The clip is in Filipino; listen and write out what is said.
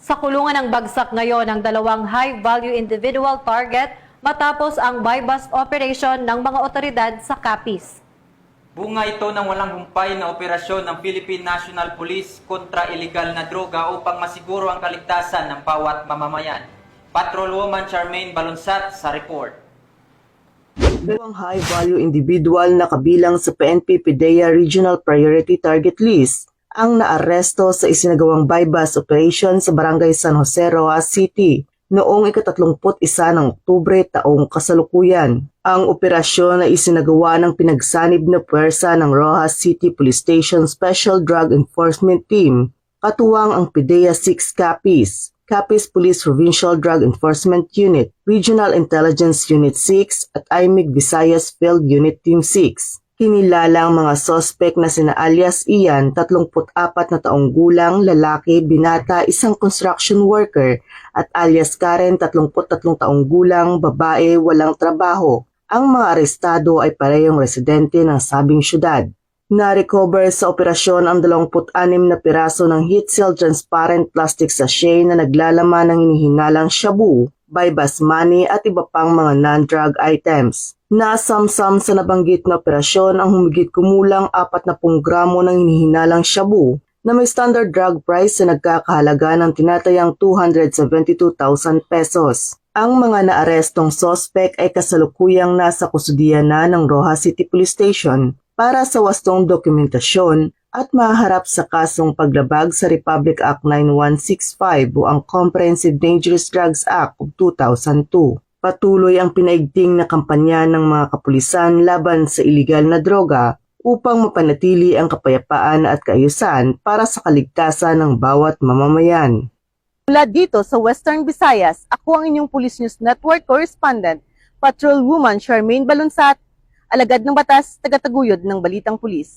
Sa kulungan ng bagsak ngayon ang dalawang high-value individual target matapos ang buy-bust operation ng mga otoridad sa Capiz. Bunga ito ng walang humpay na operasyon ng Philippine National Police kontra illegal na droga upang masiguro ang kaligtasan ng bawat mamamayan. Patrolwoman Charmaine Balunsat sa report. Dalawang high-value individual na kabilang sa PNP PDEA Regional Priority Target List ang naaresto sa isinagawang buy-bust operation sa Barangay San Jose, Roxas City noong ika-31 ng Oktubre taong kasalukuyan. Ang operasyon ay isinagawa ng pinagsanib na puwersa ng Roxas City Police Station Special Drug Enforcement Team, katuwang ang PDEA 6 Capiz, Capiz Police Provincial Drug Enforcement Unit, Regional Intelligence Unit 6 at IMIG Visayas Field Unit Team 6. Kinilala ang mga sospek na sina alias Ian, 34 na taong gulang, lalaki, binata, isang construction worker, at alias Karen, 33 taong gulang, babae, walang trabaho. Ang mga arestado ay parehong residente ng sabing syudad. Na-recover sa operasyon ang 26 na piraso ng heat-seal transparent plastic sachet na naglalaman ng hinihinalang shabu, buy-bust money at iba pang mga non-drug items. Nasamsam sa nabanggit na operasyon ang humigit kumulang 40 gramo ng hinihinalang shabu na may standard drug price na nagkakahalaga ng tinatayang 272,000 pesos. Ang mga naarestong sospek ay kasalukuyang nasa kustudiya na ng Roxas City Police Station para sa wastong dokumentasyon at maharap sa kasong paglabag sa Republic Act 9165 o ang Comprehensive Dangerous Drugs Act of 2002. Patuloy ang pinaigting na kampanya ng mga kapulisan laban sa iligal na droga upang mapanatili ang kapayapaan at kaayusan para sa kaligtasan ng bawat mamamayan. Mula dito sa Western Visayas, ako ang inyong Police News Network correspondent, Patrolwoman Charmaine Balunsat, alagad ng batas, tagataguyod ng Balitang Pulis.